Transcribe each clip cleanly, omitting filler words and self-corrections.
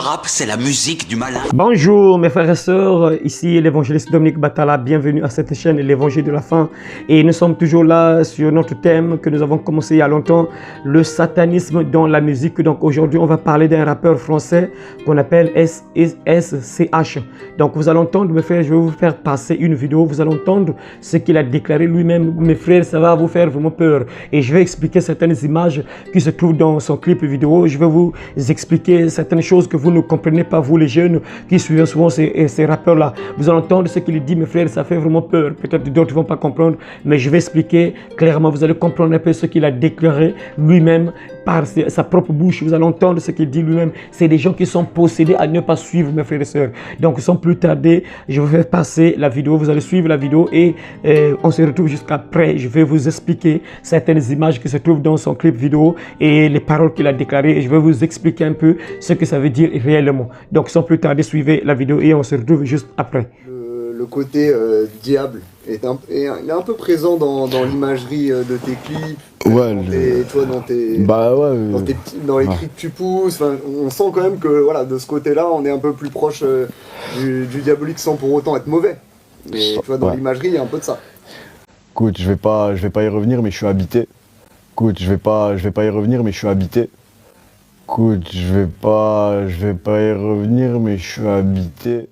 rap, c'est la musique du malin. Bonjour mes frères et sœurs, ici l'évangéliste Dominique Batala, bienvenue à cette chaîne l'évangile de la fin. Et nous sommes toujours là sur notre thème que nous avons commencé il y a longtemps, le satanisme dans la musique. Donc aujourd'hui on va parler d'un rappeur français qu'on appelle SCH. Donc vous allez entendre, mes frères, je vais vous faire passer une vidéo, vous allez entendre ce qu'il a déclaré lui-même. Mes frères, ça va vous faire vraiment peur. Et je vais expliquer certaines images qui se trouvent dans son clip vidéo. Je vais vous expliquer certaines choses que vous ne comprenez pas, vous les jeunes qui suivent souvent ces rappeurs-là. Vous allez entendre ce qu'il dit, mes frères, ça fait vraiment peur. Peut-être d'autres ne vont pas comprendre, mais je vais expliquer clairement. Vous allez comprendre un peu ce qu'il a déclaré lui-même par sa propre bouche. Vous allez entendre ce qu'il dit lui-même. C'est des gens qui sont possédés à ne pas suivre, mes frères et sœurs. Donc, sans plus tarder, je vais faire passer la vidéo. Vous allez suivre la vidéo et on se retrouve jusqu'après. Je vais vous expliquer certaines images qui se trouvent dans son clip vidéo et les paroles qu'il a déclarées. Et je vais vous expliquer un peu ce que ça veut dire réellement. Donc, sans plus tarder, suivez la vidéo et on se retrouve juste après. Le côté diable il est un peu présent dans l'imagerie de tes clips, ouais, dans les cris que tu pousses. On sent quand même que voilà, de ce côté-là, on est un peu plus proche du diabolique sans pour autant être mauvais. Mais tu vois, dans l'imagerie, il y a un peu de ça. Écoute, je vais pas y revenir, mais je suis habité. Écoute, je vais pas y revenir, mais je suis habité. Écoute, je vais pas y revenir, mais je suis habité.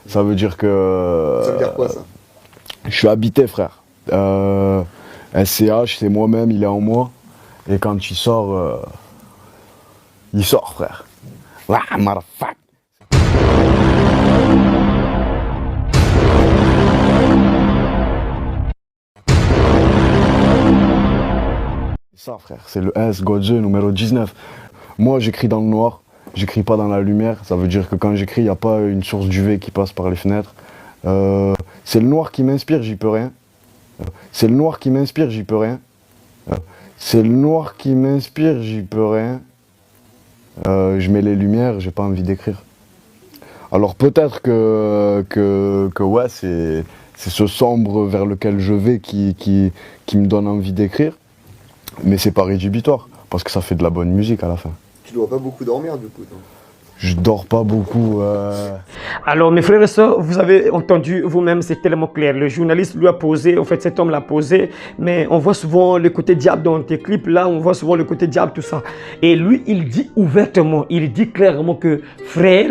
Ça veut dire que... Ça veut dire quoi, ça? Je suis habité, frère. SCH, c'est moi-même, il est en moi. Et quand il sort, frère. Wah, motherfuck. Ça, frère, c'est le S, Godze, numéro 19. Moi, j'écris dans le noir. J'écris pas dans la lumière, ça veut dire que quand j'écris, il n'y a pas une source d'UV qui passe par les fenêtres. C'est le noir qui m'inspire, j'y peux rien. C'est le noir qui m'inspire, j'y peux rien. C'est le noir qui m'inspire, j'y peux rien. Je mets les lumières, j'ai pas envie d'écrire. Alors peut-être que ouais, c'est ce sombre vers lequel je vais qui me donne envie d'écrire. Mais c'est pas rédhibitoire, parce que ça fait de la bonne musique à la fin. Tu dois pas beaucoup dormir du coup, toi. Je dors pas beaucoup. Alors mes frères et sœurs, vous avez entendu vous-même, c'est tellement clair. Le journaliste lui a posé, en fait cet homme l'a posé, mais on voit souvent le côté diable dans tes clips, là on voit souvent le côté diable, tout ça. Et lui, il dit ouvertement, il dit clairement que frère,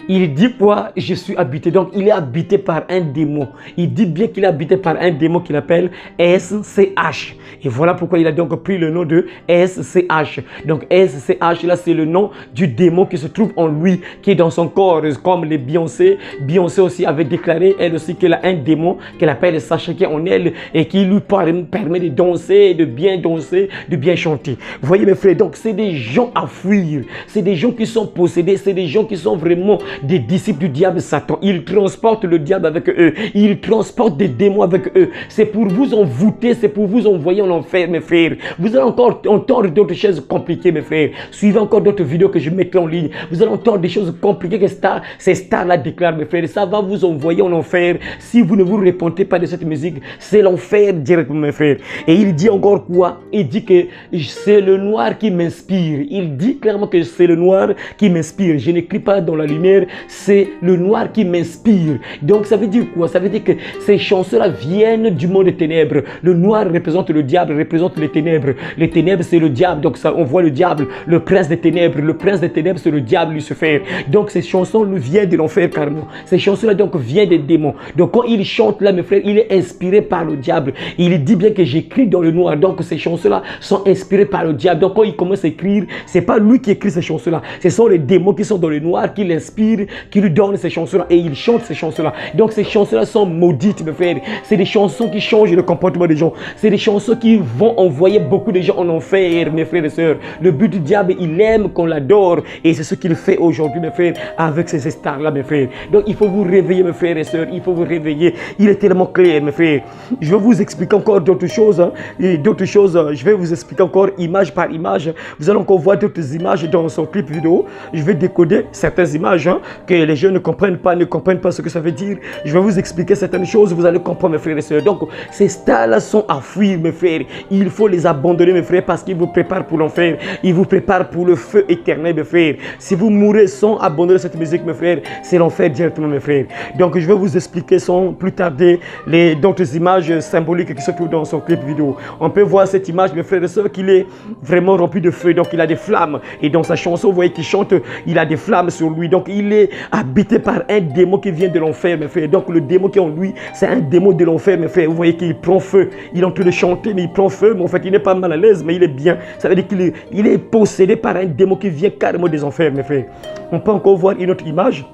il dit quoi? Je suis habité. Donc, il est habité par un démon. Il dit bien qu'il est habité par un démon qu'il appelle SCH. Et voilà pourquoi il a donc pris le nom de SCH. Donc, SCH, là, c'est le nom du démon qui se trouve en lui, qui est dans son corps, comme les Beyoncé. Beyoncé aussi avait déclaré, elle aussi, qu'elle a un démon qu'elle appelle Sacha qui est en elle et qui lui permet de danser, de bien chanter. Vous voyez, mes frères, donc, c'est des gens à fuir. C'est des gens qui sont possédés. C'est des gens qui sont vraiment des disciples du diable Satan. Ils transportent le diable avec eux. Ils transportent des démons avec eux. C'est pour vous envoûter, c'est pour vous envoyer en enfer, mes frères. Vous allez encore entendre d'autres choses compliquées, mes frères. Suivez encore d'autres vidéos que je mettrai en ligne. Vous allez entendre des choses compliquées que ces stars-là déclarent, mes frères. Ça va vous envoyer en enfer. Si vous ne vous repentez pas de cette musique, c'est l'enfer directement, mes frères. Et il dit encore quoi? Il dit que c'est le noir qui m'inspire. Il dit clairement que c'est le noir qui m'inspire. Je n'écris pas dans la lumière. C'est le noir qui m'inspire. Donc ça veut dire quoi? Ça veut dire que ces chansons-là viennent du monde des ténèbres. Le noir représente le diable, représente les ténèbres. Les ténèbres, c'est le diable. Donc ça, on voit le diable, le prince des ténèbres. Le prince des ténèbres, c'est le diable Lucifer. Donc ces chansons viennent de l'enfer carrément. Ces chansons-là donc viennent des démons. Donc quand il chante là, mes frères, il est inspiré par le diable. Il dit bien que j'écris dans le noir. Donc ces chansons-là sont inspirées par le diable. Donc quand il commence à écrire, c'est pas lui qui écrit ces chansons-là. Ce sont les démons qui sont dans le noir qui l'inspirent vampire qui lui donne ces chansons-là et il chante ces chansons-là. Donc ces chansons-là sont maudites, mes frères. C'est des chansons qui changent le comportement des gens. C'est des chansons qui vont envoyer beaucoup de gens en enfer, mes frères et sœurs. Le but du diable, il aime qu'on l'adore et c'est ce qu'il fait aujourd'hui, mes frères, avec ces stars-là, mes frères. Donc il faut vous réveiller, mes frères et sœurs. Il faut vous réveiller. Il est tellement clair, mes frères. Je vais vous expliquer encore d'autres choses. Et d'autres choses, je vais vous expliquer encore image par image. Vous allez encore voir d'autres images dans son clip vidéo. Je vais décoder certaines images que les jeunes ne comprennent pas ce que ça veut dire. Je vais vous expliquer certaines choses, vous allez comprendre, mes frères et sœurs. Donc, ces stars-là sont à fuir, mes frères. Il faut les abandonner, mes frères, parce qu'ils vous préparent pour l'enfer. Ils vous préparent pour le feu éternel, mes frères. Si vous mourrez sans abandonner cette musique, mes frères, c'est l'enfer directement, mes frères. Donc, je vais vous expliquer sans plus tarder d'autres images symboliques qui se trouvent dans son clip vidéo. On peut voir cette image, mes frères et sœurs, qu'il est vraiment rempli de feu. Donc, il a des flammes. Et dans sa chanson, vous voyez qu'il chante, il a des flammes sur lui. Donc, il est habité par un démon qui vient de l'enfer, mes frères. Donc, le démon qui est en lui, c'est un démon de l'enfer, mes frères. Vous voyez qu'il prend feu. Il est en train de chanter, mais il prend feu. Mais en fait, il n'est pas mal à l'aise, mais il est bien. Ça veut dire qu'il est possédé par un démon qui vient carrément des enfers, mes frères. On peut encore voir une autre image.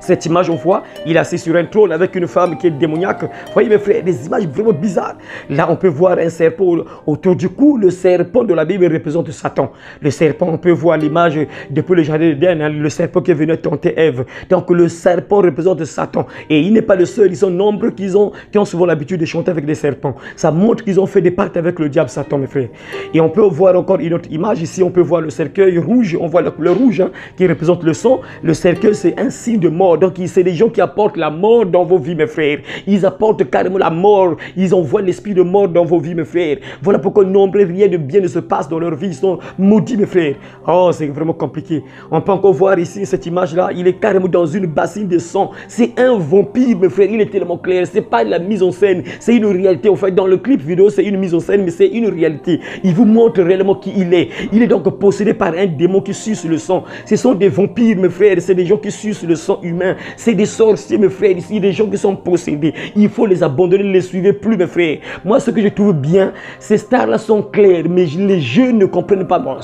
Cette image, on voit, il est assis sur un trône avec une femme qui est démoniaque. Vous voyez, mes frères, des images vraiment bizarres. Là, on peut voir un serpent autour du cou. Le serpent de la Bible représente Satan. Le serpent, on peut voir l'image depuis le jardin d'Éden, le serpent qui est venu tenter Ève. Donc, le serpent représente Satan. Et il n'est pas le seul. Ils sont nombreux qui ont souvent l'habitude de chanter avec des serpents. Ça montre qu'ils ont fait des pactes avec le diable Satan, mes frères. Et on peut voir encore une autre image. Ici, on peut voir le cercueil rouge. On voit la couleur rouge qui représente le sang. Le cercueil, c'est un signe de mort. Donc, c'est des gens qui apportent la mort dans vos vies, mes frères. Ils apportent carrément la mort. Ils envoient l'esprit de mort dans vos vies, mes frères. Voilà pourquoi nombreux, rien de bien ne se passe dans leur vie. Ils sont maudits, mes frères. Oh, c'est vraiment compliqué. On peut encore voir ici, cette image-là. Il est carrément dans une bassine de sang. C'est un vampire, mes frères. Il est tellement clair. C'est pas de la mise en scène. C'est une réalité. En fait, dans le clip vidéo, c'est une mise en scène, mais c'est une réalité. Il vous montre réellement qui il est. Il est donc possédé par un démon qui suce le sang. Ce sont des vampires, mes frères. C'est des gens qui sucent le sang humain. C'est des sorciers, mes frères, ici, des gens qui sont possédés. Il faut les abandonner, ne les suivez plus, mes frères. Moi, ce que je trouve bien, ces stars-là sont claires, mais les jeunes ne comprennent pas. Bon,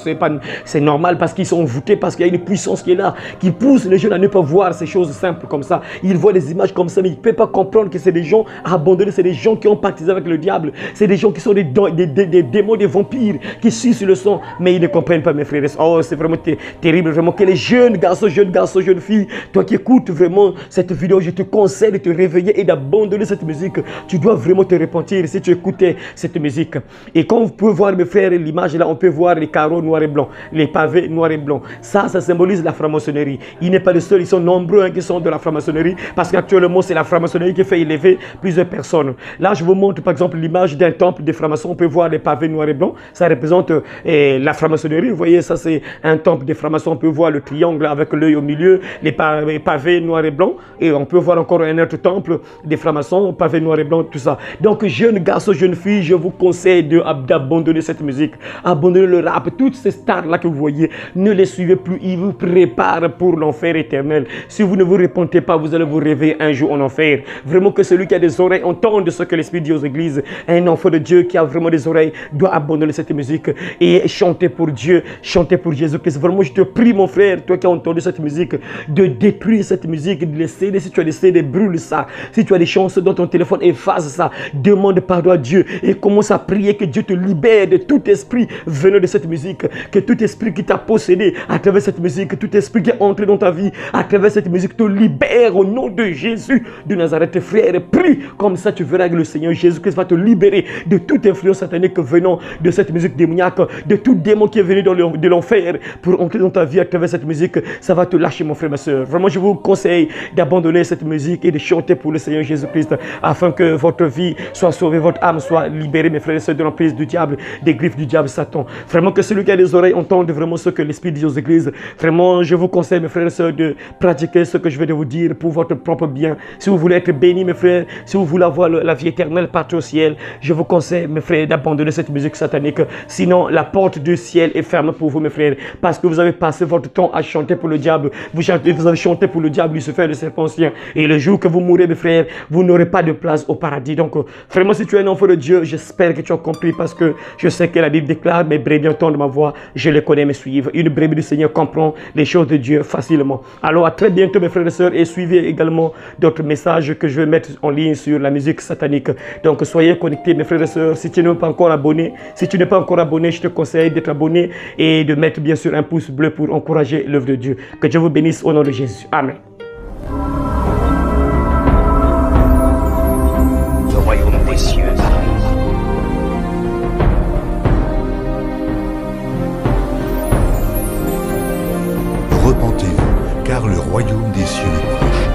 c'est normal parce qu'ils sont voûtés, parce qu'il y a une puissance qui est là, qui pousse les jeunes à ne pas voir ces choses simples comme ça. Ils voient des images comme ça, mais ils ne peuvent pas comprendre que c'est des gens abandonnés, c'est des gens qui ont pactisé avec le diable. C'est des gens qui sont des démons, des vampires, qui sucent le sang, mais ils ne comprennent pas, mes frères. Oh, c'est vraiment terrible, vraiment, que les jeunes garçons, jeunes filles, toi qui écoutes vraiment cette vidéo, je te conseille de te réveiller et d'abandonner cette musique. Tu dois vraiment te repentir si tu écoutais cette musique. Et comme vous pouvez voir, mes frères, l'image là, on peut voir les carreaux noirs et blancs, les pavés noirs et blancs. Ça symbolise la franc-maçonnerie. Il n'est pas le seul, ils sont nombreux qui sont de la franc-maçonnerie, parce qu'actuellement, c'est la franc-maçonnerie qui fait élever plusieurs personnes. Là, je vous montre par exemple l'image d'un temple des francs-maçons. On peut voir les pavés noirs et blancs. Ça représente la franc-maçonnerie. Vous voyez, ça c'est un temple des francs-maçons. On peut voir le triangle avec l'œil au milieu, les pavés noirs et blancs. Et on peut voir encore un autre temple des francs-maçons, pavés noirs et blancs, tout ça. Donc, jeunes garçons, jeunes filles, je vous conseille d'abandonner cette musique. Abandonnez le rap. Toutes ces stars-là que vous voyez, ne les suivez plus. Ils vous préparent pour l'enfer éternel. Si vous ne vous repentez pas, vous allez vous réveiller un jour en enfer. Vraiment que celui qui a des oreilles entende ce que l'Esprit dit aux églises. Un enfant de Dieu qui a vraiment des oreilles doit abandonner cette musique et chanter pour Dieu, chanter pour Jésus-Christ. Vraiment, je te prie, mon frère, toi qui as entendu cette musique, de détruire cette musique, de laisser, si tu as des CD, brûle ça. Si tu as des chansons dans ton téléphone, efface ça. Demande pardon à Dieu et commence à prier que Dieu te libère de tout esprit venant de cette musique. Que tout esprit qui t'a possédé à travers cette musique, tout esprit qui est entré dans ta vie à travers cette musique te libère au nom de Jésus de Nazareth. Frère, prie comme ça, tu verras que le Seigneur Jésus-Christ va te libérer de toute influence satanique venant de cette musique démoniaque, de tout démon qui est venu de l'enfer pour entrer dans ta vie à travers cette musique. Ça va te lâcher, mon frère, ma soeur. Vraiment, je vous conseille d'abandonner cette musique et de chanter pour le Seigneur Jésus-Christ afin que votre vie soit sauvée, votre âme soit libérée, mes frères et sœurs, de l'emprise du diable, des griffes du diable Satan. Vraiment que celui qui a des oreilles entende vraiment ce que l'Esprit dit aux églises. Vraiment, je vous conseille, mes frères et sœurs, de pratiquer ce que je vais de vous dire pour votre propre bien. Si vous voulez être bénis, mes frères, si vous voulez avoir la vie éternelle partout au ciel, je vous conseille, mes frères, d'abandonner cette musique satanique. Sinon, la porte du ciel est fermée pour vous, mes frères, parce que vous avez passé votre temps à chanter pour le diable. Vous avez chanté pour le diable. diable, Lucifer, le serpent ancien. Et le jour que vous mourrez, mes frères, vous n'aurez pas de place au paradis. Donc, vraiment, si tu es un enfant de Dieu, j'espère que tu as compris parce que je sais que la Bible déclare, mes brebis entendent ma voix, je les connais, me suivent. Une brebis du Seigneur comprend les choses de Dieu facilement. Alors, à très bientôt, mes frères et sœurs, et suivez également d'autres messages que je vais mettre en ligne sur la musique satanique. Donc, soyez connectés, mes frères et sœurs. Si tu n'es pas encore abonné, je te conseille d'être abonné et de mettre bien sûr un pouce bleu pour encourager l'œuvre de Dieu. Que Dieu vous bénisse au nom de Jésus. Amen. Le royaume des cieux arrive. Repentez-vous, car le royaume des cieux est proche.